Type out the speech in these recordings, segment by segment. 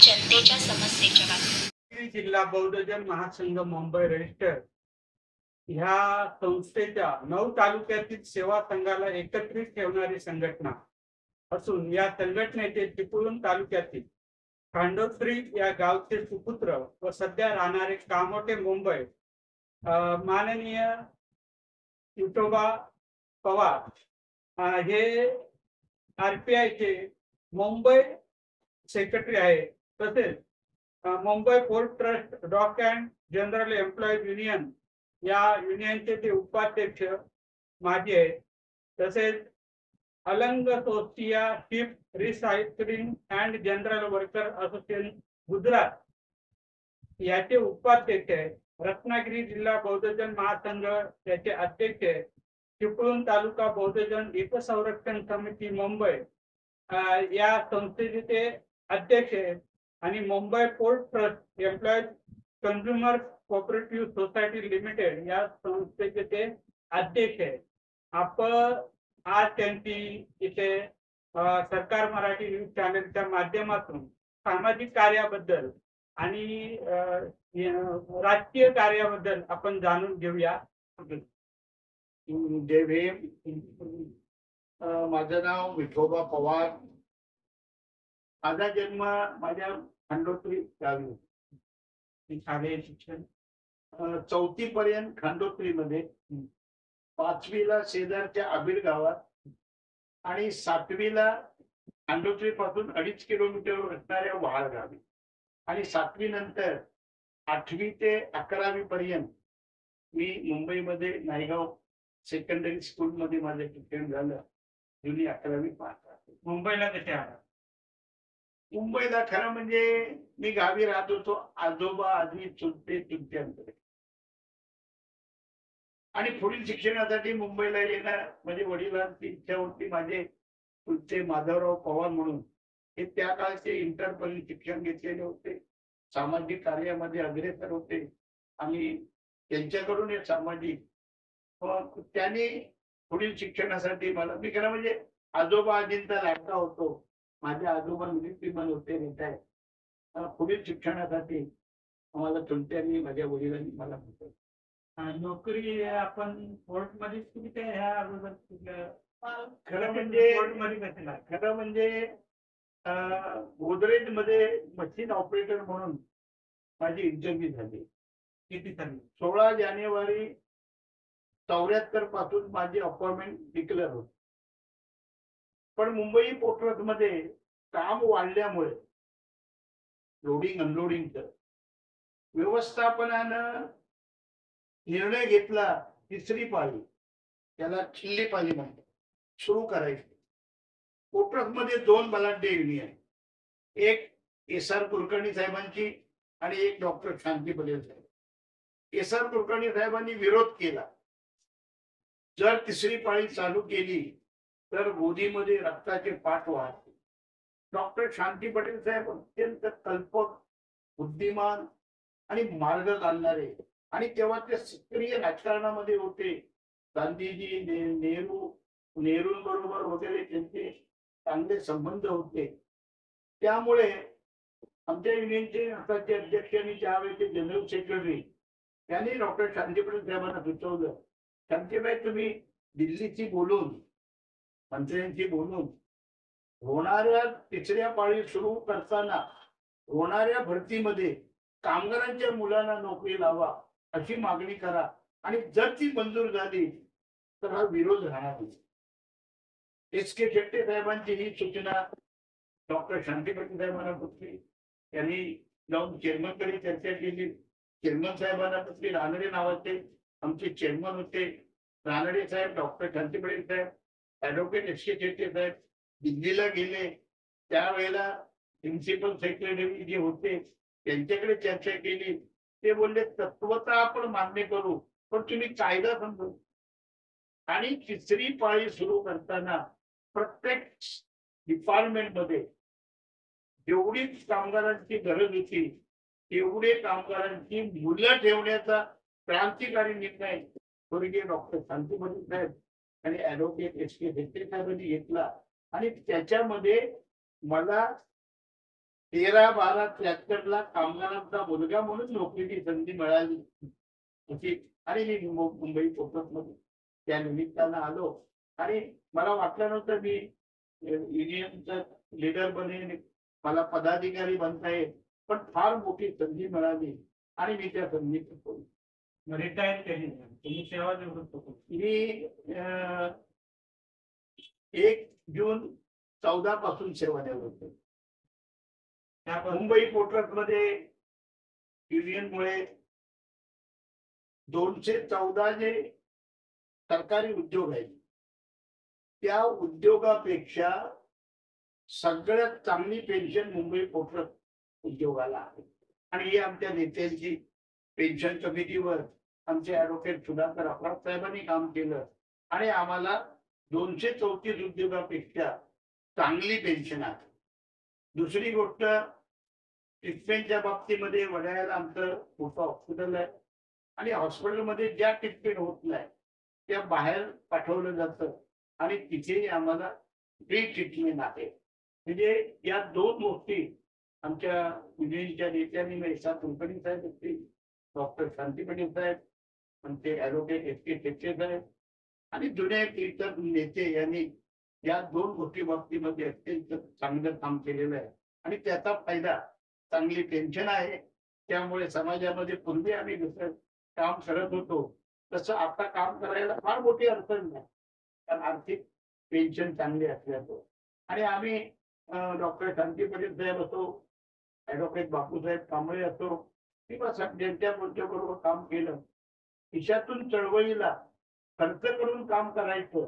जनतेच्या समस्येच्या बातम्या। जिल्हा बौद्धजन महासंघ मुंबई रजिस्टर ह्या संस्थेच्या 9 तालुक्यातील सेवा संघाला एकत्रित ठेवणारी संघटना असून या संघटनेचे चिपळूण तालुक्यातील खांडोत्री या गावचे सुपुत्र व सध्या राहणारे कामोटे मुंबई माननीय विठोबा पवार हे RPIचे मुंबई सेक्रेटरी आहे। तसेच Mumbai port trust dock and general employees union या युनियनचे ते उपाध्यक्ष माजी आहेत। तसेच Alang Sosiya ship recycling and general worker association Gujarat याचे उपाध्यक्ष आहेत। रत्नागिरी जिल्हा बौद्धजन महासंघ याचे अध्यक्ष आहेत। चिपळूण तालुका बौद्धजन हितसंरक्षण समिती मुंबई या संस्थेचे ते अध्यक्ष आहेत आणि Mumbai port trust employees consumer cooperative society limited या संस्थेचे ते अध्यक्ष आहेत। आपण आज त्यांची इथे सरकार मराठी न्यूज चॅनलच्या माध्यमातून सामाजिक कार्याबद्दल आणि राजकीय कार्याबद्दल आपण जाणून घेऊया। जय भीम। माझं नाव विठोबा पवार। माझा जन्म माझ्या खांडोत्री गावी। शालेय शिक्षण 4थी पर्यंत खांडोत्रीमध्ये, 5वीला शेजारच्या आबिर गावात आणि 7वीला खांडोत्री पासून 2.5 किलोमीटर असणाऱ्या वहाळ गावी आणि 7वी नंतर 8वी ते 11वी पर्यंत मी मुंबईमध्ये नायगाव सेकंडरी स्कूल मध्ये माझं शिक्षण झालं। जुनी 11वी पास। मुंबईला कसे आला? मुंबईला खरं म्हणजे मी गावी राहत होतो आजोबा आजी चुलते चुलत्यांकडे आणि पुढील शिक्षणासाठी मुंबईला येणार म्हणजे वडिलांची इच्छा होती। माझे चुलते माधवराव पवार म्हणून हे त्या काळचे इंटरपर्यंत शिक्षण घेतलेले होते, सामाजिक कार्यामध्ये अग्रेसर होते आणि त्यांच्याकडून हे सामाजिक त्यांनी पुढील शिक्षणासाठी मला, मी खरं म्हणजे आजोबा आजींचा लाडका होतो। माझे आजोबा मिलिटरीमध्ये होते, रिटायर। पुढील शिक्षणासाठी आम्हाला चुलत्यांनी माझ्या वडिलांनी मला म्हटलं नोकरी आपण कोर्ट मध्ये केली काय? खरं म्हणजे गोदरेज मध्ये मशीन ऑपरेटर म्हणून माझी इंटरव्ह्यू झाली। किती झाली? 16 जानेवारी 74 पासून माझी अपॉइंटमेंट डिक्लेअर होती। पण मुंबई पोर्ट ट्रस्ट मध्ये काम वाढल्यामुळे लोडिंग अनलोडिंगचं व्यवस्थापनानं निर्णय घेतला 3री पाळी, त्याला छिल्ली पाळी म्हणतात, सुरू करायची। पोर्ट ट्रस्ट मध्ये 2 बलाढ्य युनियन, एक SR कुलकर्णी साहेबांची आणि एक डॉक्टर शांती पटेल साहेब। SR कुलकर्णी साहेबांनी विरोध केला, जर 3री पाळी चालू केली तर गोदीमध्ये रक्ताचे पाठ वाहते। डॉक्टर शांती पटेल साहेब अत्यंत कल्पक, बुद्धिमान आणि मार्ग काढणारे आणि तेव्हा ते सक्रिय राजकारणामध्ये होते। गांधीजी, नेहरूंबरोबर वगैरे त्यांचे चांगले संबंध होते। त्यामुळे आमच्या युनियनचे आताचे अध्यक्ष आणि त्यावेळेचे जनरल सेक्रेटरी यांनी डॉक्टर शांती पटेल साहेबांना सुचवलं, शांतीबाई तुम्ही दिल्लीची बोलून, मंत्र्यांची बोलून होणाऱ्या 3ऱ्या पाळी सुरू करताना होणाऱ्या भरतीमध्ये कामगारांच्या मुलांना नोकरी लावा अशी मागणी करा आणि जर ती मंजूर झाली तर हा विरोध राहणार नाही। SK शेट्टे साहेबांची ही सूचना डॉक्टर शांती पटेल साहेबांना पटली। त्यांनी जाऊन चेअरमनकडे चर्चा केली। चेअरमन साहेबांना पटली। रानडे नावाचे आमचे चेअरमन होते। रानडे साहेब, डॉक्टर शांती पटेल साहेब, ऍडव्होकेट SK शेट्टे साहेब दिल्लीला गेले। त्यावेळेला प्रिन्सिपल सेक्रेटरी जे होते त्यांच्याकडे चर्चा केली। ते बोलले तत्वतः आपण मान्य करू, पण तुम्ही कायदा समजू। आणि 3री पाळी सुरू करताना प्रत्येक डिपार्टमेंट मध्ये जेवढी कामगारांची गरज होती तेवढे कामगारांची मुलं ठेवण्याचा क्रांतिकारी निर्णय स्वर्गीय डॉक्टर शांती पटेल साहेब आणि ऍडव्होकेट SK शेट्टे साहेबांनी घेतला आणि त्याच्यामध्ये मला 13-12-73 कामगारांचा मुलगा म्हणून नोकरीची संधी मिळाली होती आणि मी मुंबई पोर्टमध्ये त्या निमित्तानं आलो आणि मला वाटलं नव्हतं मी युनियनचा लीडर बनेन, मला पदाधिकारी बनता येईल, पण फार मोठी संधी मिळाली आणि मी त्या संधीत रिटायर केली नाही. तुम्ही सेवानिवृत्त होतो. मी 1 जून 14 पासून सेवानिवृत्त होतो. मुंबई पोर्ट मध्ये युनियनमुळे 214 जे सरकारी उद्योग आहेत त्या उद्योगापेक्षा सगळ्यात चांगली पेन्शन मुंबई पोर्ट उद्योगाला आहे आणि ही आमच्या नेत्यांची पेन्शन कमिटीवर आमचे ऍडव्होकेट सुधाकर अपराध साहेबांनी काम केलं आणि आम्हाला 234 उद्योगापेक्षा चांगली पेन्शन आहे. दुसरी गोष्ट, ट्रीटमेंटच्या बाबतीमध्ये वडाळ्याला आमचं मोठं हॉस्पिटल आहे आणि हॉस्पिटलमध्ये ज्या ट्रीटमेंट होत नाही त्या बाहेर पाठवलं जातं आणि तिथेही आम्हाला फ्री ट्रीटमेंट आहे. म्हणजे या 2 गोष्टी आमच्या युनियनच्या नेत्यांनी मेहसा कुलकर्णी साहेब असतील, डॉक्टर शांती पाटील साहेब, आमचे ऍडव्होकेट SP टेके साहेब आणि जुने इतर नेते यांनी या 2 गोष्टी बाबतीमध्ये अत्यंत चांगलं काम केलेलं आहे आणि त्याचा फायदा चांगली पेन्शन आहे. त्यामुळे समाजामध्ये पूर्वी आम्ही जसं काम करत होतो तसं आता काम करायला फार मोठी अडचण नाही, कारण आर्थिक पेन्शन चांगली असल्याचं. आणि आम्ही डॉक्टर शांती पाटील साहेब असो, ऍडव्होकेट बापूसाहेब कांबळे असो किंवा ज्यांच्या बरोबर काम केलं, खिशातून चळवळीला खर्च करून काम करायचं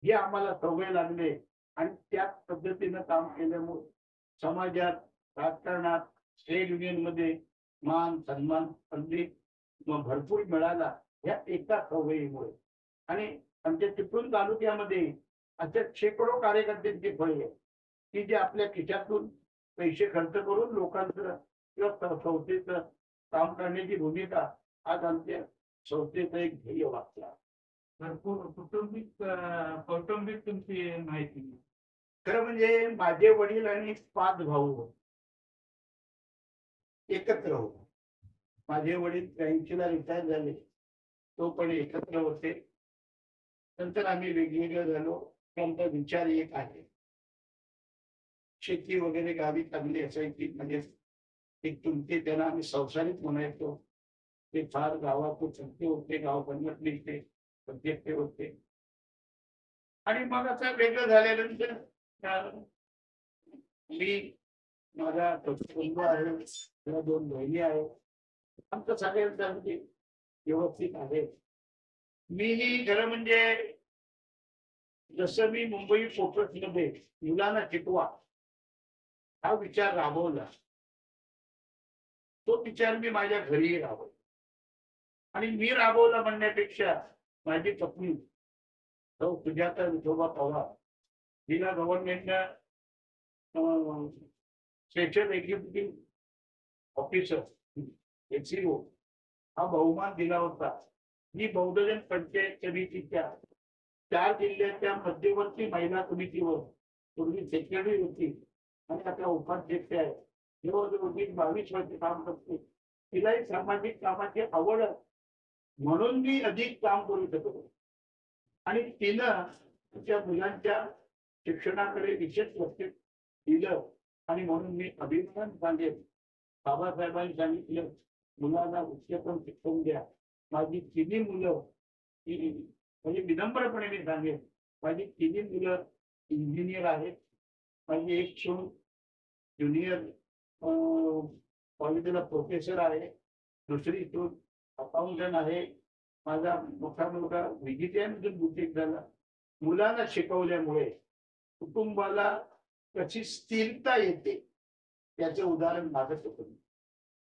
हे आम्हाला सवय लागले आणि त्याच पद्धतीनं काम केल्यामुळे समाजात, राजकारणात, ट्रेड युनियन मध्ये मान सन्मान अगदी भरपूर मिळाला या एका सवयीमुळे. आणि आमच्या चिपळूण तालुक्यामध्ये अशा शेकडो कार्यकर्त्यांची फळे आहे की जे आपल्या खिशातून पैसे खर्च करून लोकांचं किंवा संस्थेचं काम करण्याची भूमिका आज आमच्या संस्थेचं एक ध्येय वाटला. भरपूर कौटुंबिक तुमची माहिती. खरं म्हणजे माझे वडील आणि 5 भाऊ एकत्र होते. माझे वडील 83 ला रिटायर झाले, तो पण एकत्र होते. नंतर आम्ही वेगवेगळे झालो. त्यांचा विचार एक आहे, शेती वगैरे गावी चांगली असायची, म्हणजे एक तुमचे त्यांना आम्ही संसारिक म्हणायचो. ते फार गावातून संख्य होते, गाव बनवत नाही ते सब्जेक्ट होते. आणि मग आता वेगळं झाल्यानंतर मी, माझा कुटुंब आहे, मला 2 बहिणी आहेत, आमचं सगळ्यांचं अगदी व्यवस्थित आहे. मीही खरं म्हणजे जसं मी मुंबई फोकसमध्ये मुलांना शिकवा हा विचार राबवला, तो विचार मी माझ्या घरीही राबवला. आणि मी राबवला म्हणण्यापेक्षा माझी पत्नी सुजाता विठोबा पवार, हिला गव्हर्नमेंटनं स्पेशल एक्झिक्युटिव्ह ऑफिसर SEO हा बहुमान दिला होता. मी बौद्धजन पंचायत समितीच्या 4 जिल्ह्याच्या मध्यवर्ती महिला समितीवर पूर्वी सेक्रेटरी होती आणि आता उपाध्यक्ष आहे. जवळजवळ 22 वर्ष काम करते. तिलाही सामाजिक कामाची आवड म्हणून मी अधिक काम करू शकतो आणि तिनं तिच्या मुलांच्या शिक्षणाकडे विशेष लक्ष दिलं आणि म्हणून मी अभिमान सांगेन, बाबासाहेबांनी सांगितलं मुलांना उच्चतम शिक्षण द्या. माझी 3 मुलं, म्हणजे विनम्रपणे मी सांगेन, माझी 3 मुलं इंजिनियर आहेत. माझी एक सून ज्युनियर कॉलेजला प्रोफेसर आहे, दुसरी सून अकाउंटंट आहे, माझा मोठा मुलगा व्हेजिटेरियन बुटीक झाला. मुलांना शिकवल्यामुळे कुटुंबाला कशी स्थिरता येते त्याचं उदाहरण माझं होतं.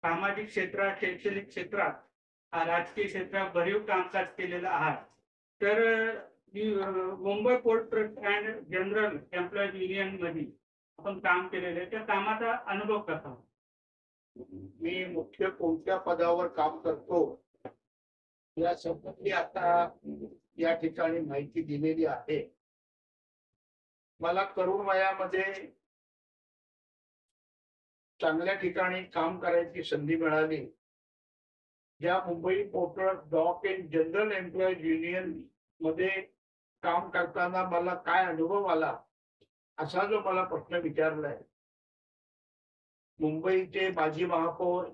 सामाजिक क्षेत्रात, शैक्षणिक क्षेत्रात, राजकीय क्षेत्रात भरीव कामकाज केलेलं आहात. तर Mumbai port trust and general employees union मध्ये आपण काम केलेलं आहे, त्या कामाचा अनुभव कसा? मी मुख्य कोणत्या पदावर काम करतो या संबंधी आता या ठिकाणी माहिती दिलेली आहे. मला तरुण वयामध्ये चांगल्या ठिकाणी काम करायची संधी मिळाली. ज्या Mumbai port trust dock and general employees union मध्ये काम करताना मला काय अनुभव आला, असा जो मला प्रश्न विचारलाय, मुंबईचे माजी महापौर,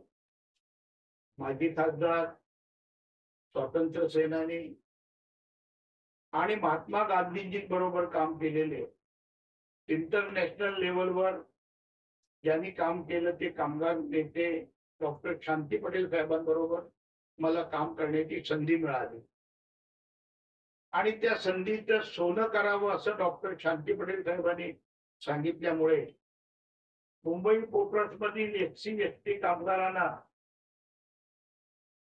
माजी खासदार, स्वातंत्र्य सेनानी आणि महात्मा गांधींजी बरोबर काम केलेले, इंटरनॅशनल लेवलवर ज्यांनी काम केलं ते कामगार नेते डॉक्टर शांती पटेल साहेबांबरोबर मला काम करण्याची संधी मिळाली. आणि त्या संधीचं सोनं करावं असं डॉक्टर शांती पटेल साहेबांनी सांगितल्यामुळे मुंबई पोर्ट ट्रस्ट मधील एससी एसटी कामगारांना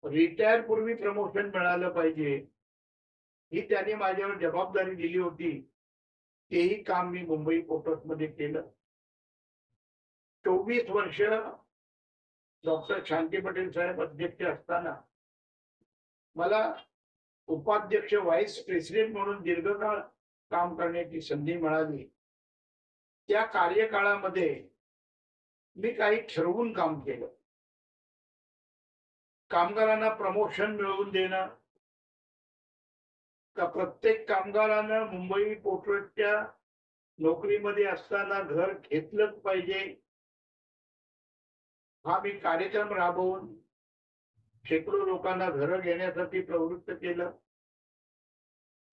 रिटायर पूर्वी प्रमोशन मिळालं पाहिजे, ही त्यांनी माझ्यावर जबाबदारी दिली होती. तेही काम मी मुंबई पोर्ट ट्रस्ट मध्ये केलं. 24 वर्ष डॉक्टर शांती पटेल साहेब अध्यक्ष असताना मला उपाध्यक्ष व्हाईस प्रेसिडेंट म्हणून दीर्घकाळ काम करण्याची संधी मिळाली. त्या कार्यकाळामध्ये मी काही ठरवून काम केलं. कामगारांना प्रमोशन मिळवून देणं, का प्रत्येक कामगारांना मुंबई पोर्ट ट्रस्टच्या नोकरीमध्ये असताना घर घेतलंच पाहिजे, हा मी कार्यक्रम राबवून शेकडो लोकांना घरं घेण्यासाठी प्रवृत्त केलं.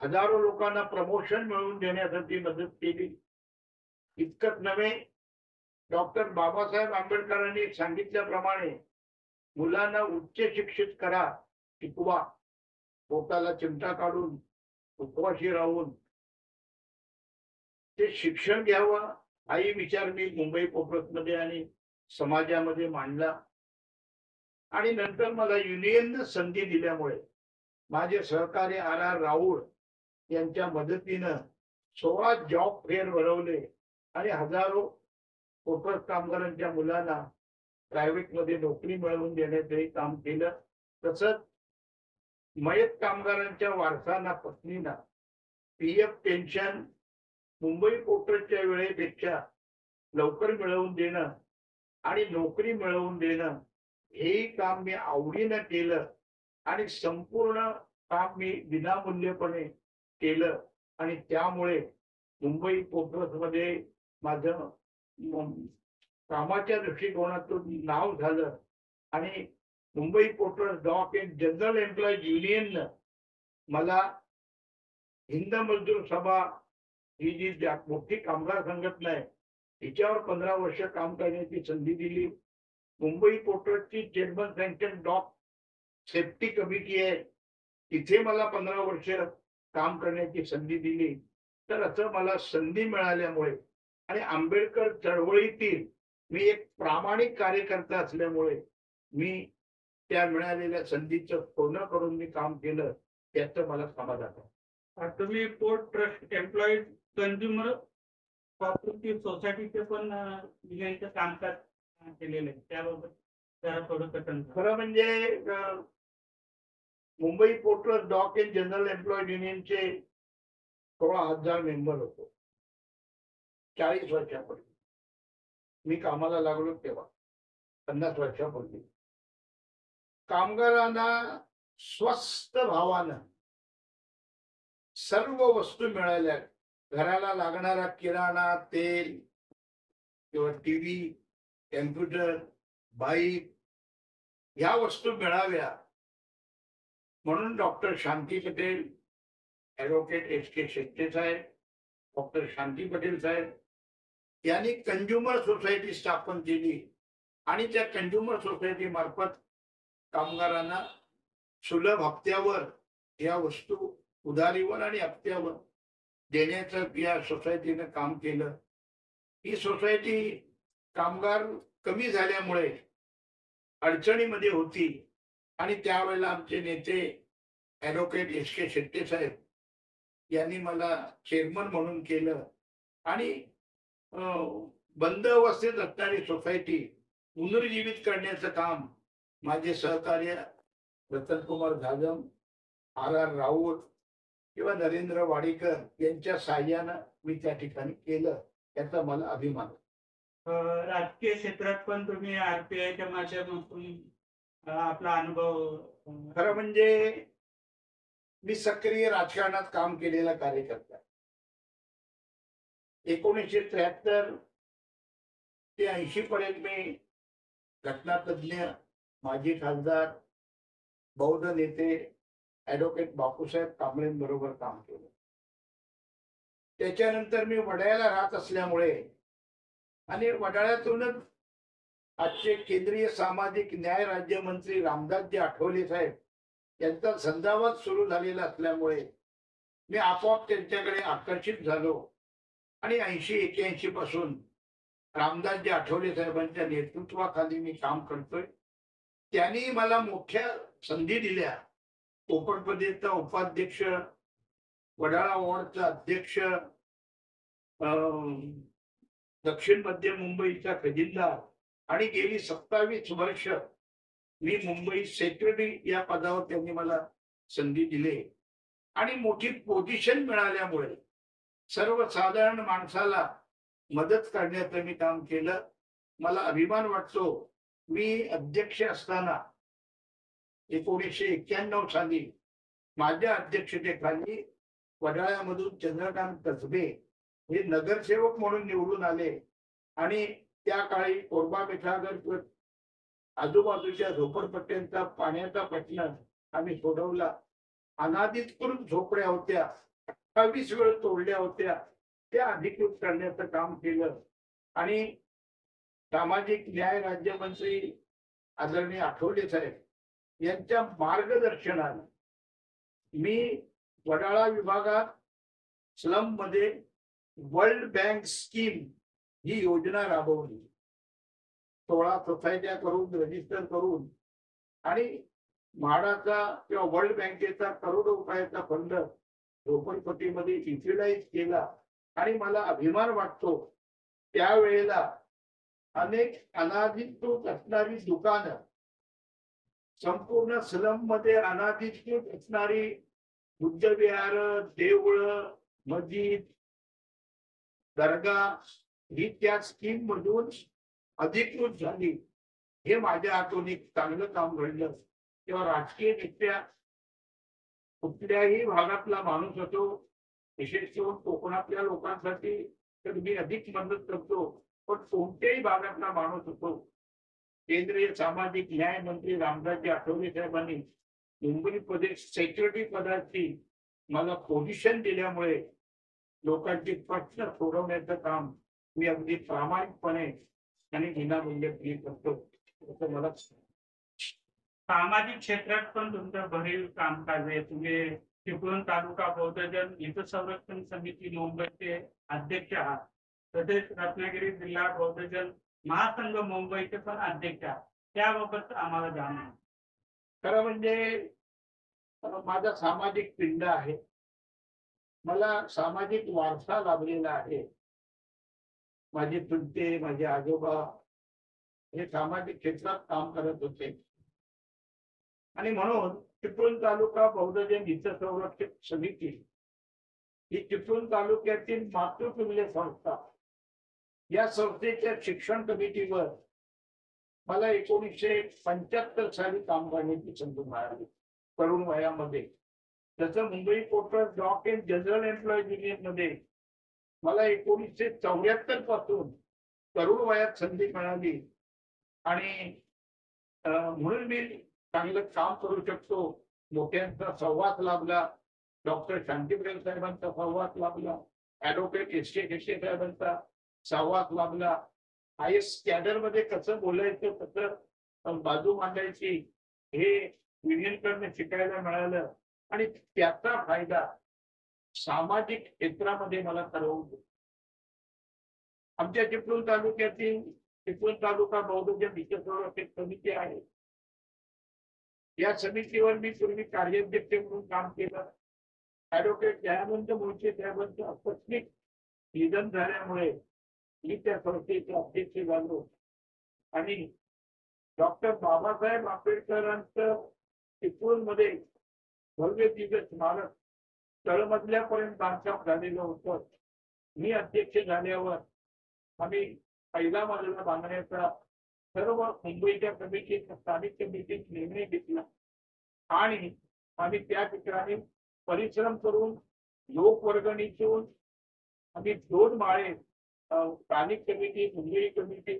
हजारो लोकांना प्रमोशन मिळवून देण्यासाठी मदत केली. इतकंच नव्हे, डॉक्टर बाबासाहेब आंबेडकरांनी सांगितल्याप्रमाणे मुलांना उच्च शिक्षित करा, शिकवा, पोटाला चिमटा काढून उपवाशी राहून ते शिक्षण घ्यावं, हाही विचार मी मुंबई पोर्ट ट्रस्ट मध्ये आणि समाजामध्ये मांडला. आणि नंतर मला युनियननं संधी दिल्यामुळे माझे सहकारी आर राऊळ यांच्या मदतीनं 16 जॉब फेअर भरवले आणि हजारो पोर्ट ट्रस्ट कामगारांच्या मुलांना प्रायव्हेट मध्ये नोकरी मिळवून देण्याचंही काम केलं. तसंच मयत कामगारांच्या वारसांना, पत्नींना पीएफ पेन्शन मुंबई पोर्ट ट्रस्टच्या वेळेपेक्षा लवकर मिळवून देणं आणि नोकरी मिळवून देणं, हेही काम मी आवडीनं केलं. आणि संपूर्ण काम मी विनामूल्यपणे केलं. आणि त्यामुळे मुंबई पोर्ट ट्रस्ट मध्ये माझं कामाच्या दृष्टिकोनातून नाव झालं. आणि Mumbai port trust dock and general employees युनियननं मला हिंद मजदूर सभा, ही जी मोठी कामगार संघटना आहे, तिच्यावर 15 वर्ष काम करण्याची संधी दिली. मुंबई पोर्ट ट्रस्टची chairman sanction dock safety committee आहे, तिथे मला 15 वर्ष काम करण्याची संधी दिली. तर असं मला संधी मिळाल्यामुळे आणि आंबेडकर चळवळीतील मी एक प्रामाणिक कार्यकर्ता असल्यामुळे मी त्या मिळालेल्या संधीचं पूर्ण करून मी काम केलं, याचं मला समाधान आहे. तुम्ही port trust employees consumer cooperative सोसायटीचे पण युनियनचं कामकाज केलेलं आहे, त्याबाबत जरा थोडं खरं म्हणजे Mumbai port trust dock and general employees युनियनचे 16,000 मेंबर होतो. 40 वर्षापूर्वी मी कामाला लागलो तेव्हा, 50 वर्षापूर्वी कामगारांना स्वस्त भावानं सर्व वस्तू मिळाल्या. घराला लागणारा किराणा, तेल किंवा टीव्ही, कॅम्प्युटर, बाईक, ह्या वस्तू मिळाव्या म्हणून डॉक्टर शांती पटेल, ॲडव्होकेट एस.के. शेट्टे साहेब, डॉक्टर शांती पटेल साहेब यांनी कंझ्युमर सोसायटी स्थापन केली. आणि त्या कंझ्युमर सोसायटी मार्फत कामगारांना सुलभ हप्त्यावर या वस्तू उधारीवर आणि हप्त्यावर देण्याचं या सोसायटीनं काम केलं. ही सोसायटी कामगार कमी झाल्यामुळे अडचणीमध्ये होती आणि त्यावेळेला आमचे नेते ॲडव्होकेट एस.के. शेट्टे साहेब यांनी मला चेअरमन म्हणून केलं. आणि बंद अवस्थेत असणारी सोसायटी पुनर्जीवित करण्याचं काम माझे सहकार्य रतनकुमार जाधव, आर राऊळ किंवा नरेंद्र वाडीकर यांच्या साह्यानं मी त्या ठिकाणी केलं, याचा मला अभिमान. राजकीय क्षेत्रात पण तुम्ही आरपीआयच्या माध्यमातून आपला अनुभव खरं म्हणजे मी सक्रिय राजकारणात काम केलेला कार्यकर्ता. 1973 ते 80 पर्यंत मी घटनातज्ञ, माजी खासदार, बौद्ध नेते ऍडव्होकेट बापूसाहेब कांबळेंबरोबर काम केलं. त्याच्यानंतर मी वडाळ्याला राहत असल्यामुळे आणि वडाळ्यातूनच आजचे केंद्रीय सामाजिक न्याय राज्यमंत्री रामदासजी आठवले साहेब यांचा संधावाद सुरू झालेला असल्यामुळे मी आपोआप त्यांच्याकडे आकर्षित झालो आणि 80-81 पासून रामदासजी आठवले साहेबांच्या नेतृत्वाखाली मी काम करतोय. त्यांनी मला मोठ्या संधी दिल्या. कोकणपदेचा उपाध्यक्ष, वडाळा वॉर्डचा अध्यक्ष, दक्षिण मध्य मुंबईचा खजिनदार आणि गेली 27 वर्ष मी मुंबई सेक्रेटरी या पदावर त्यांनी मला संधी दिली आणि मोठी पोझिशन मिळाल्यामुळे सर्वसाधारण माणसाला मदत करण्याचं मी काम केलं. मला अभिमान वाटतो. मी अध्यक्ष असताना 1991 साली माझ्या अध्यक्षतेखाली वडाळ्यामधून चंद्रकांत कसबे हे नगरसेवक म्हणून निवडून आले आणि त्या काळी कोरबा मिठागर आजूबाजूच्या झोपडपट्ट्यांचा पाण्याचा प्रश्न आम्ही सोडवला. अनाधिकृत झोपड्या होत्या, 28 वेळ तोडल्या होत्या, त्या अधिकृत करण्याचं काम केलं आणि सामाजिक न्याय राज्यमंत्री आदरणीय आठवले साहेब यांच्या मार्गदर्शनाने मी वडाळा विभागात स्लम मध्ये वर्ल्ड बँक स्कीम ही योजना राबवली. 16 सोसायट्या करून रजिस्टर करून आणि म्हाडाचा किंवा वर्ल्ड बँकेचा करोडो रुपयाचा फंड झोपडपट्टीमध्ये युटिलाइज केला आणि मला अभिमान वाटतो. त्यावेळेला अनेक अनाधिकृत असणारी दुकानं, संपूर्ण स्लम मध्ये अनाधिकृत असणारी बुद्धविहार, देवळं, मस्जिद, दर्गा ही त्या स्कीम मधून अधिकृत झाली. हे माझ्या हातून एक चांगलं काम घडलं. तेव्हा राजकीय नेत्या कुठल्याही भागातला माणूस असो, विशेष करून कोकणातल्या लोकांसाठी तर मी अधिक मदत करतो. पण कोणत्याही भागातला माणूस असो, केंद्रीय सामाजिक न्याय मंत्री रामदासजी आठवले साहेबांनी मुंबई प्रदेश सेक्रेटरी पदाची मला पोझिशन दिल्यामुळे लोकांचे प्रश्न सोडवण्याचं काम मी अगदी प्रामाणिकपणे आणि विनामूल्य करतो असं मला. सामाजिक क्षेत्रात पण तुमचं भरीव कामकाज आहे. तुम्ही चिपळूण तालुका बौद्धजन हित संरक्षण समिती मुंबईचे अध्यक्ष आहात. तसेच रत्नागिरी जिल्हा बौद्धजन महासंघ मुंबईचे पण अध्यक्ष आहात. त्याबाबत आम्हाला जाणून. खरं म्हणजे माझा सामाजिक पिंड आहे. मला सामाजिक वारसा लाभलेला आहे. माझे चुलते, माझे आजोबा हे सामाजिक क्षेत्रात काम करत होते आणि म्हणून चिपळूण तालुका बौद्धजन हित संरक्षण समिती ही चिपळूण तालुक्यातील मातृतुल्य संस्था. या संस्थेच्या शिक्षण कमिटीवर मला 1975 साली काम करण्याची संधी मिळाली तरुण वयामध्ये. जसं Mumbai port dock and general employees union मध्ये मला 1974 पासून तरुण वयात संधी मिळाली आणि म्हणून मी चांगलं काम करू शकतो. मोठ्यांचा सहवास लाभला. डॉक्टर शांतीप्रिय साहेबांचा सहवास लाभला. Advocate SK. शेट्टे साहेबांचा सहवास लाभला. हायस्ट कॅडर मध्ये कसं बोलायचं, कसं बाजू मांडायची हे युनियनकडनं शिकायला मिळालं आणि त्याचा फायदा सामाजिक क्षेत्रामध्ये मला करवतो. आमच्या चिपळूण तालुक्यातील चिपळूण तालुका बौद्धजन हित संरक्षण समिती आहे. या समितीवर मी पूर्वी कार्याध्यक्ष म्हणून काम केलं. ऍडव्होकेट दयानंद मुळचे साहेबांचं आकस्मिक निधन झाल्यामुळे मी त्या संस्थेचे अध्यक्ष झालो आणि डॉक्टर बाबासाहेब आंबेडकरांचं चिपळूण मध्ये भव्य दिव्य स्मारक तळमजल्यापर्यंत बांधकाम झालेलं होतं. मी अध्यक्ष झाल्यावर आम्ही पहिला मजला बांधण्याचा सर्व मुंबईच्या कमिटीत स्थानिक कमिटीत निर्णय घेतला आणि आम्ही त्या ठिकाणी परिश्रम करून लोकवर्गणीतून आम्ही 2 माळे स्थानिक committee, Mumbai committee,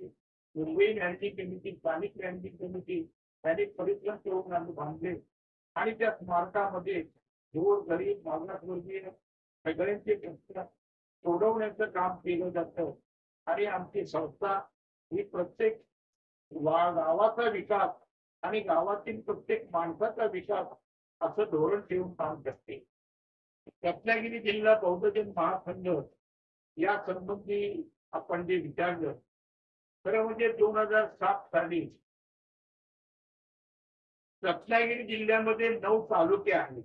Mumbai managing committee, स्थानिक मॅनेजिंग कमिटी यांनी परिश्रम करून आम्ही बांधले आणि त्या स्मारकामध्ये गोर गरीब मागासवर्गीय सगळ्यांचे प्रश्न सोडवण्याचं काम केलं जातं आणि आमची संस्था ही प्रत्येक गावाचा विकास आणि गावातील प्रत्येक माणसाचा विकास असं धोरण ठेवून काम करते. रत्नागिरी जिल्हा बौद्धजन महासंघ या संबंधी आपण जे विचारलं खरं म्हणजे 2007 साली रत्नागिरी जिल्ह्यामध्ये 9 तालुके आहेत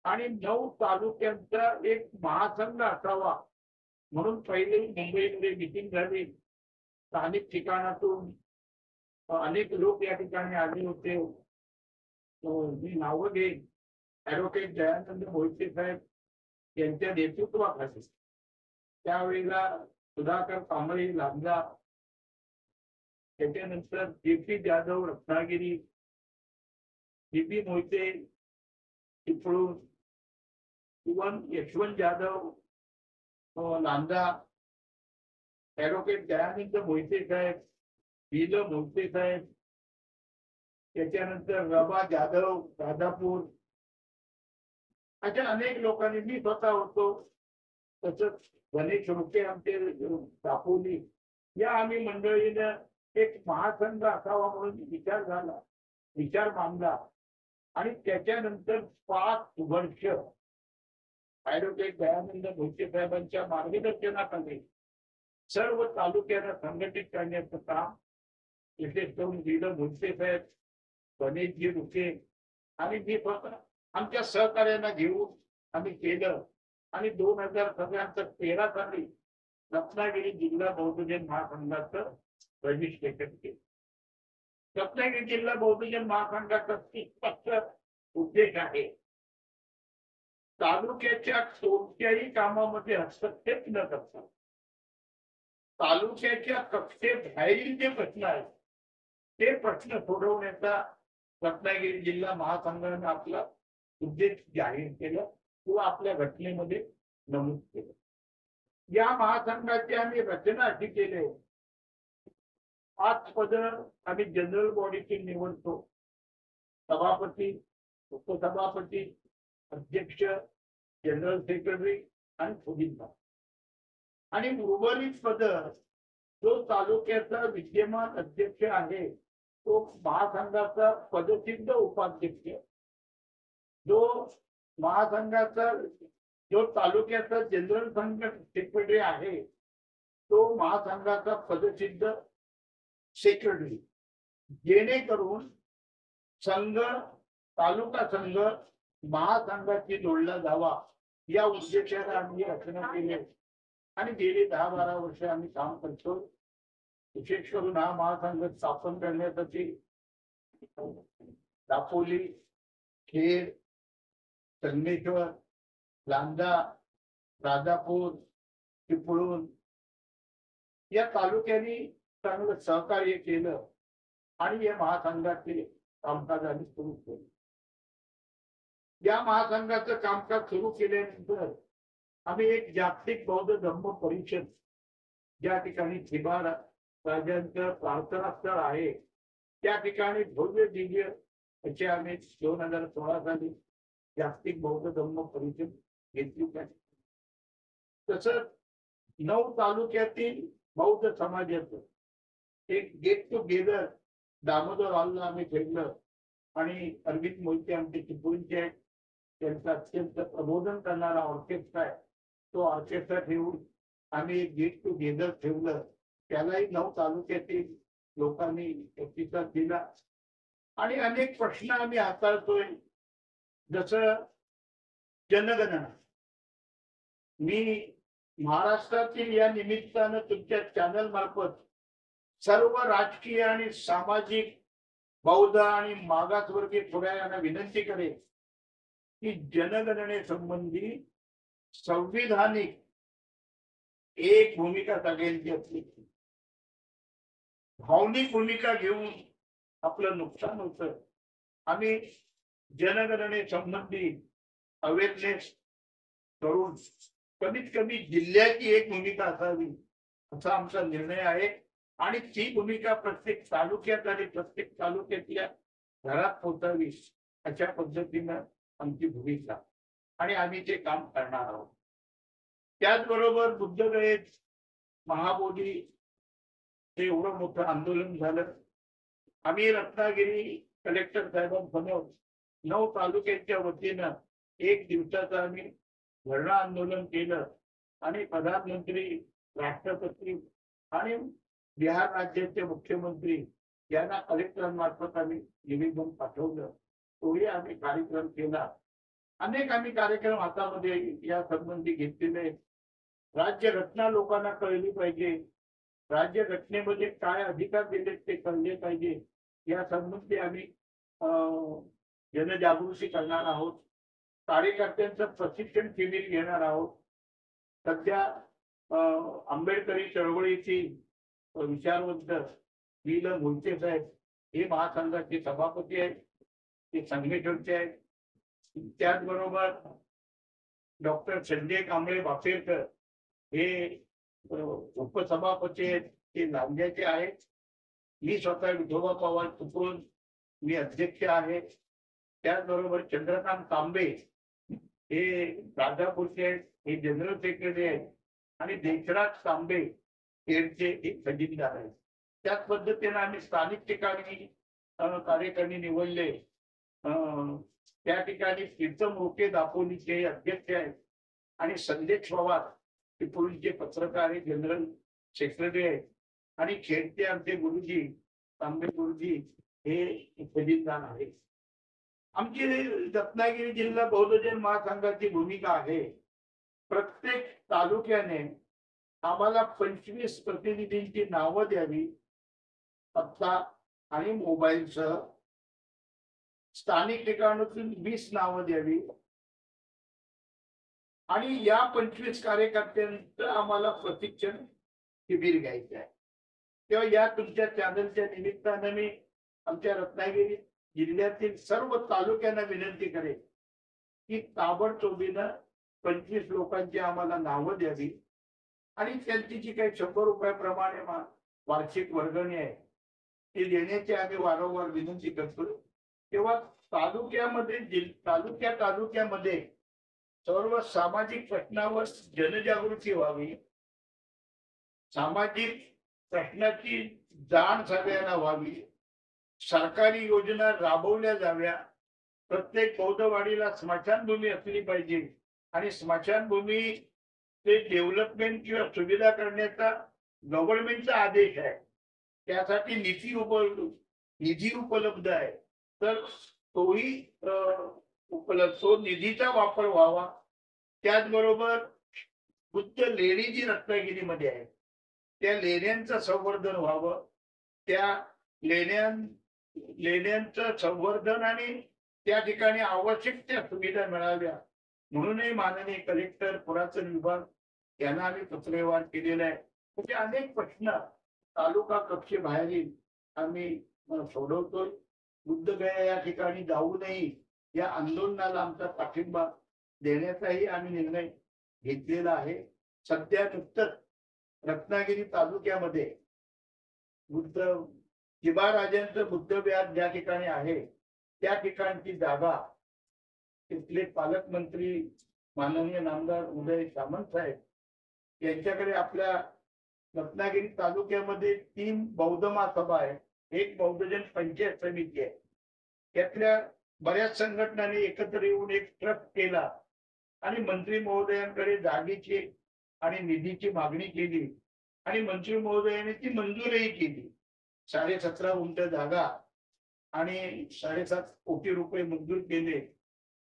आणि 9 तालुक्यांचा एक महासंघ असावा म्हणून पहिले मुंबईमध्ये मिटिंग झाली. स्थानिक ठिकाणातून अनेक लोक या ठिकाणी आले होते. मी नावं घेईन. ऍडव्होकेट दयानंद मोहिते साहेब यांच्या नेतृत्वाखाली त्यावेळेला सुधाकर कांबळे लांजा, त्याच्यानंतर J P. Jadhav Ratnagiri, B P. Mohite Chiplun, Yashwant Jadhav Lanja, advocate Dayanand Mohite साहेब, वील मोहिते साहेब, त्याच्यानंतर रबा जाधव राजापूर, अशा अनेक लोकांनी, मी स्वतः होतो, तसंच गणेश रुपे आमचे दापोली, या आम्ही मंडळीनं एक महासंघ असावा म्हणून विचार झाला, विचार मांडला आणि त्याच्यानंतर 5 वर्ष ऍडव्होकेट दयानंद मोहिते साहेबांच्या मार्गदर्शनाखाली सर्व तालुक्यांना संघटित करण्याचं काम विशेष करून वीर मोहिते साहेब, गणेशजी रुके आणि मी स्वतः आमच्या सहकार्यांना घेऊन आम्ही केलं आणि 2013 साली रत्नागिरी जिल्हा बौद्धजन महासंघाचं रजिस्ट्रेशन केलं. रत्नागिरी जिल्हा बौद्धजन महासंघाचा स्पष्ट उद्देश आहे तालुक्याच्या कोणत्याही कामामध्ये हस्तक्षेप न करता तालुक्याच्या कक्षेबाहेरील जे प्रश्न आहेत ते प्रश्न सोडवण्याचा रत्नागिरी जिल्हा महासंघाने आपला उद्देश जाहीर केला किंवा आपल्या घटनेमध्ये नमूद केलं. या महासंघाची आम्ही रचना अशी केली, 5 पद आम्ही जनरल बॉडीची निवडतो, सभापती, उपसभापती, अध्यक्ष, जनरल सेक्रेटरी आणि फुगिंदार, आणि उर्वरित पद जो तालुक्याचा विद्यमान अध्यक्ष आहे तो महासंघाचा पदसिद्ध उपाध्यक्ष, जो महासंघाचा जो तालुक्याचा जनरल संघ सेक्रेटरी आहे तो महासंघाचा पदसिद्ध सेक्रेटरी, जेणेकरून संघ तालुका संघ महासंघाशी जोडला जावा या उद्देशाने आम्ही रचना केली आणि गेली 10-12 वर्ष आम्ही काम करतो. विशेष करून हा महासंघ स्थापन करण्यासाठी दापोली, खेड, संगमेश्वर, लांजा, राजापूर, चिपळूण या तालुक्यांनी चांगलं सहकार्य केलं आणि या महासंघाचे कामकाज आम्ही सुरू केले. या महासंघाचं कामकाज सुरू केल्यानंतर आम्ही एक जागतिक बौद्ध धम्म परिषद ज्या ठिकाणी थिबा राजांचं प्रार्थना स्थळ आहे त्या ठिकाणी भव्य दिव्य अशी आम्ही 2016 साली जागतिक बौद्ध धम्म परिषद घेतली. तसंच 9 तालुक्यातील बौद्ध समाजाचं एक गेट टुगेदर दामोदर हॉलला आम्ही ठेवलं आणि अरविंद मोहिते आमचे चिपळूणचे आहेत, त्यांचा अत्यंत प्रबोधन करणारा ऑर्केस्ट्रा आहे, तो ऑर्केस्ट्रा ठेवून आम्ही गेट टुगेदर ठेवलं. त्यालाही 9 तालुक्यातील लोकांनी प्रतिसाद दिला आणि अनेक प्रश्न आम्ही हाताळतोय. जसं जनगणना, मी महाराष्ट्रातील या निमित्तानं तुमच्या चॅनल मार्फत सर्व राजकीय आणि सामाजिक बौद्ध आणि मागासवर्गीय पुढाऱ्यांना विनंती करेन की जनगणनेसंबंधी संविधानिक एक भूमिका सगळ्यांची असली भावनिक भूमिका घेऊन आपलं नुकसान होतं. आम्ही जनगणने संबंधी अवेअरनेस करून कमीत कमी जिल्ह्याची एक भूमिका असावी असा आमचा निर्णय आहे. आणि ती भूमिका प्रत्येक तालुक्यात आणि प्रत्येक तालुक्यातल्या घरात पोहोचावी अशा पद्धतीनं आमची भूमिका आणि आम्ही ते काम करणार आहोत. त्याचबरोबर बुद्धगयेत महाबोधी हे एवढं मोठं आंदोलन झालं. आम्ही रत्नागिरी कलेक्टर साहेबांसमोर 9 तालुक्यांच्या वतीनं 1 दिवसाचं आम्ही धरणं आंदोलन केलं आणि प्रधानमंत्री, राष्ट्रपती आणि बिहार राज्याचे मुख्यमंत्री यांना कलेक्टरांमार्फत आम्ही निवेदन पाठवलं. तोही आम्ही कार्यक्रम केला. अनेक आम्ही कार्यक्रम हातामध्ये या संबंधी घेतलेले. राज्यघटना लोकांना कळली पाहिजे, राज्यघटनेमध्ये काय अधिकार दिले ते कळले पाहिजे, या संबंधी आम्ही जनजागृती करणार आहोत. कार्यकर्त्यांचं प्रशिक्षण शिबिर घेणार आहोत. सध्या आंबेडकरी चळवळीची विचारवंत वील मोहिते साहेब हे महासंघाचे सभापती आहेत, ते संघटनेचे आहेत. त्याचबरोबर डॉक्टर संजय कांबळे बापेरकर हे उपसभापती आहेत, ते नांद्याचे आहेत. मी स्वतः विठोबा पवार चुकून मी अध्यक्ष आहे. त्याचबरोबर चंद्रकांत तांबे हे राजापूरचे आहेत, हे जनरल सेक्रेटरी आहेत. आणि देशराज तांबे खेडचे एक खजिनदार आहेत. त्याच पद्धतीने आम्ही स्थानिक ठिकाणी कार्यकारिणी निवडले. त्या ठिकाणी प्रीतम रोके दापोलीचे अध्यक्ष आहेत आणि संदेश पवार हे पूर्वीचे पत्रकार आहे, जनरल सेक्रेटरी आहेत. आणि खेडचे आमचे गुरुजी तांबे गुरुजी हे खजिनदार आहेत. आमची रत्नागिरी जिल्हा बहुजन महासंघाची भूमिका आहे. प्रत्येक तालुक्याने आम्हाला 25 प्रतिनिधींची नावं द्यावी, पत्ता आणि मोबाईलसह. स्थानिक ठिकाणातून 20 नावं द्यावी आणि या 25 कार्यकर्त्यांचं आम्हाला प्रशिक्षण शिबिर घ्यायचं आहे. तेव्हा या तुमच्या चॅनलच्या निमित्तानं मी आमच्या रत्नागिरी जिल्ह्यातील सर्व तालुक्यांना विनंती करेन की ताबडतोबीनं 25 लोकांची आम्हाला नावं द्यावी आणि त्यांची जी काही 100 रुपयाप्रमाणे वार्षिक वर्गणी आहे ती देण्याची आम्ही वारंवार विनंती करतो. तेव्हा तालुक्यामध्ये सर्व सामाजिक प्रश्नावर जनजागृती व्हावी, सामाजिक प्रश्नाची जाण सगळ्यांना व्हावी, सरकारी योजना राबवल्या जाव्या. प्रत्येक बौद्धवाडीला स्मशानभूमी असली पाहिजे आणि स्मशानभूमी ते डेव्हलपमेंट किंवा सुविधा करण्याचा गव्हर्नमेंटचा आदेश आहे. त्यासाठी निधी उपलब्ध आहे, तर तोही तो निधीचा वापर व्हावा. त्याचबरोबर बुद्ध लेणी जी रत्नागिरीमध्ये आहे त्या लेण्यांचं संवर्धन व्हावं. त्या लेण्यांचं संवर्धन आणि त्या ठिकाणी आवश्यक त्या सुविधा मिळाव्या म्हणूनही माननीय कलेक्टर पुरातन विभाग यांना आम्ही पत्रव्यवहार केलेला आहे. म्हणजे अनेक प्रश्न तालुका कक्षेबाहेरील आम्ही सोडवतोय. बुद्धगया या ठिकाणी जाऊनही या आंदोलनाला आमचा पाठिंबा देण्याचाही आम्ही निर्णय घेतलेला आहे. सध्या नुकतंच रत्नागिरी तालुक्यामध्ये शिवाराजांचं बुद्ध विहार ज्या ठिकाणी आहे त्या ठिकाणची जागा तिथले पालकमंत्री माननीय नामदार उदय सामंत साहेब यांच्याकडे आपल्या रत्नागिरी तालुक्यामध्ये 3 बौद्ध महासभा आहे, एक बौद्धजन पंचायत समिती आहे. त्यातल्या बऱ्याच संघटनांनी एकत्र येऊन एक ट्रस्ट केला आणि मंत्री महोदयांकडे जागेची आणि निधीची मागणी केली आणि मंत्री महोदयांनी ती मंजूरही केली. 17.5 गुंठ जागा आणि 7.5 कोटी रुपये मंजूर केले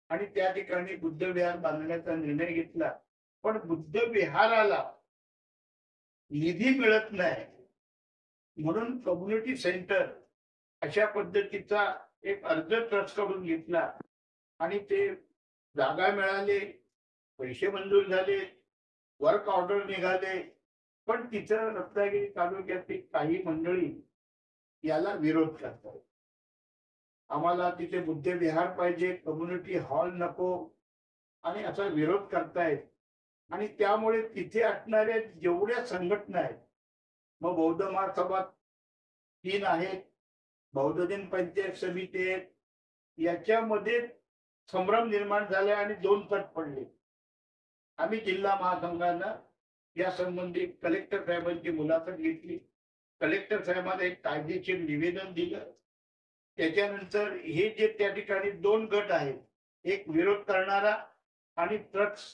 आणि त्या ठिकाणी बुद्ध विहार बांधण्याचा निर्णय घेतला. पण बुद्ध विहाराला निधी मिळत नाही म्हणून कम्युनिटी सेंटर अशा पद्धतीचा एक अर्ज ट्रस्ट कडून घेतला आणि ते जागा मिळाले, पैसे मंजूर झाले, वर्क ऑर्डर निघाले. पण तिथं रत्नागिरी तालुक्यातील काही मंडळी याला विरोध करतात. आम्हाला तिथे बुद्धविहार पाहिजे, कम्युनिटी हॉल नको आणि असा विरोध करतायत. आणि त्यामुळे तिथे असणाऱ्या जेवढ्या संघटना आहेत, मग बौद्ध महासभा 3 आहेत, बौद्ध दिन पंचायत समिती आहेत, याच्यामध्ये संभ्रम निर्माण झाले आणि 2 तट पडले. आम्ही जिल्हा महासंघानं या संबंधी कलेक्टर साहेबांची मुलाखत घेतली. कलेक्टर साहेबांना एक कायदेशीर निवेदन दिलं. त्याच्यानंतर हे जे त्या ठिकाणी 2 गट आहेत, एक विरोध करणारा आणि ट्रक्स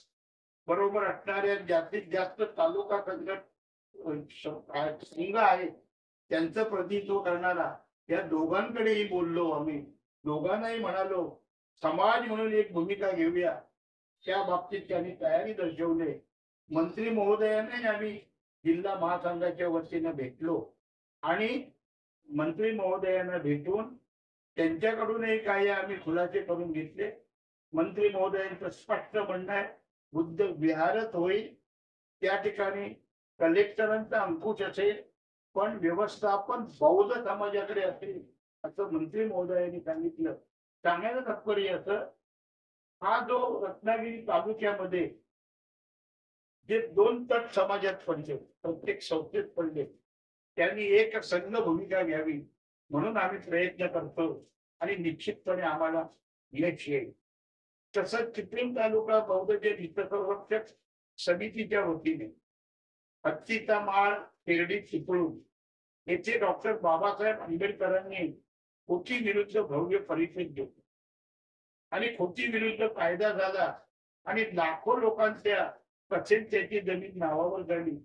बरोबर असणाऱ्या जास्तीत जास्त तालुका संघ आहे त्यांचं प्रतिनिधित्व करणारा, या दोघांकडेही बोललो. आम्ही दोघांनाही म्हणालो समाज म्हणून एक भूमिका घेऊया. त्या बाबतीत त्यांनी तयारी दर्शवली. मंत्री महोदयांनी आम्ही जिल्हा महासंघाच्या वतीने भेटलो आणि मंत्री महोदयांना भेटून त्यांच्याकडूनही काही आम्ही खुलासे करून घेतले. मंत्री महोदयांचं स्पष्ट म्हणणं आहे बुद्ध विहारच होईल, त्या ठिकाणी कलेक्टरांचा अंकुश असेल, पण व्यवस्थापन बौद्ध समाजाकडे असेल असं मंत्री महोदयांनी सांगितलं. सांगायचं तात्पर्य असं, हा जो रत्नागिरी तालुक्यामध्ये जे 2 तट समाजात पडले, प्रत्येक संस्थेत पडले, त्यांनी एक संघ भूमिका घ्यावी म्हणून आम्ही प्रयत्न करतो आणि निश्चितपणे आम्हाला यश येईल. तसंच चिपळूण तालुका बौद्ध जन हितसंरक्षक समितीच्या वतीने हत्तीचा माळ शिर्डी चिपळूण येथे डॉक्टर बाबासाहेब आंबेडकरांनी खोटी विरुद्ध भव्य परिषद घेतली आणि खोटी विरुद्ध कायदा झाला आणि लाखो लोकांच्या कसेल त्याची जमीन नावावर झाली.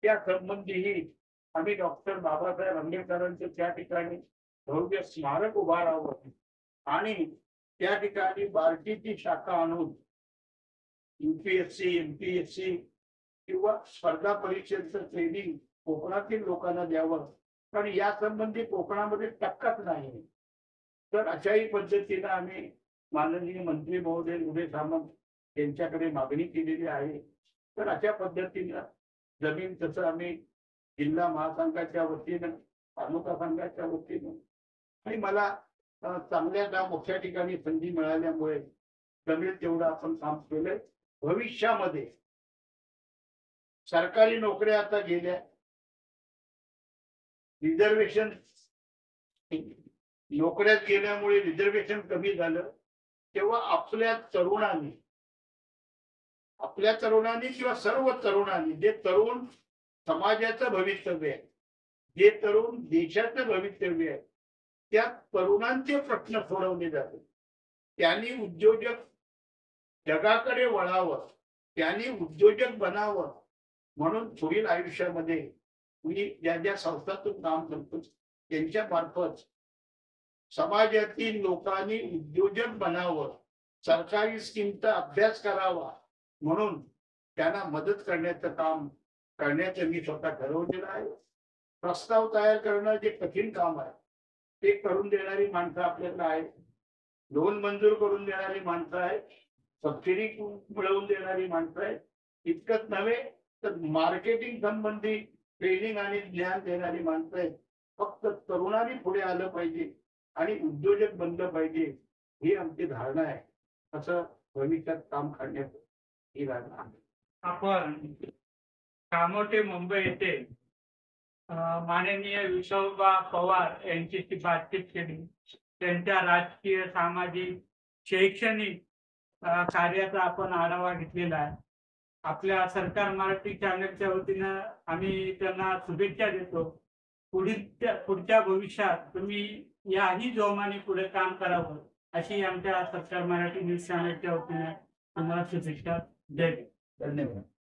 त्या संबंधीही आम्ही डॉक्टर बाबासाहेब आंबेडकरांचे त्या ठिकाणी भव्य स्मारक उभारावं आणि त्या ठिकाणी बार्टीची शाखा आणून UPSC MPSC किंवा स्पर्धा परीक्षेचं ट्रेनिंग कोकणातील लोकांना द्यावं, कारण या संबंधी कोकणामध्ये टक्काच नाही. तर अशाही पद्धतीने आम्ही माननीय मंत्री महोदय उदय सामंत यांच्याकडे मागणी केलेली आहे. तर अशा पद्धतीनं जमीन तसं आम्ही जिल्हा महासंघाच्या वतीनं, तालुका संघाच्या वतीनं आणि मला चांगल्या मोठ्या ठिकाणी संधी मिळाल्यामुळे जमेल तेवढं आपण काम केलंय. भविष्यामध्ये सरकारी नोकऱ्या आता गेल्या, रिझर्वेशन नोकऱ्यात गेल्यामुळे रिझर्वेशन कमी झालं, तेव्हा आपल्या तरुणांनी किंवा सर्व तरुणांनी, जे तरुण समाजाचं भवितव्य आहे, जे तरुण देशाचं भवितव्य आहे, त्या तरुणांचे प्रश्न सोडवले जाते. त्यांनी उद्योजक जगाकडे वळावं, त्यांनी उद्योजक बनावं म्हणून पुढील आयुष्यामध्ये मी ज्या संस्थातून काम करतो त्यांच्या मार्फत समाजातील लोकांनी उद्योजक बनावं, सरकारी स्कीमचा अभ्यास करावा म्हणून त्यांना मदत करण्याचं काम करण्याचं मी स्वतः ठरवलेलं आहे. प्रस्ताव तयार करणं जे कठीण काम आहे ते करून देणारी माणसं आपल्याकडे आहेत, लोन मंजूर करून देणारी माणसं आहेत, सबसिडी मिळवून देणारी माणसं आहेत. इतकंच नव्हे तर मार्केटिंग संबंधी ट्रेनिंग आणि ज्ञान देणारी माणसं आहेत. फक्त तरुणांनी पुढे आलं पाहिजे आणि उद्योजक बनलं पाहिजे, ही आमची धारणा आहे. असं भविष्यात काम करण्यात ही धारणा आहे. आपण कामोठे मुंबई येथे माननीय विठोबा पवार यांच्याशी बातचीत केली. त्यांच्या राजकीय, सामाजिक, शैक्षणिक कार्याचा आपण आढावा घेतलेला आहे. आपल्या सरकार मराठी चॅनलच्या वतीनं आम्ही त्यांना शुभेच्छा देतो. पुढच्या भविष्यात तुम्ही याही जोमाने पुढे काम करावं अशी आमच्या सरकार मराठी न्यूज चॅनलच्या वतीनं तुम्हाला शुभेच्छा देतो. धन्यवाद.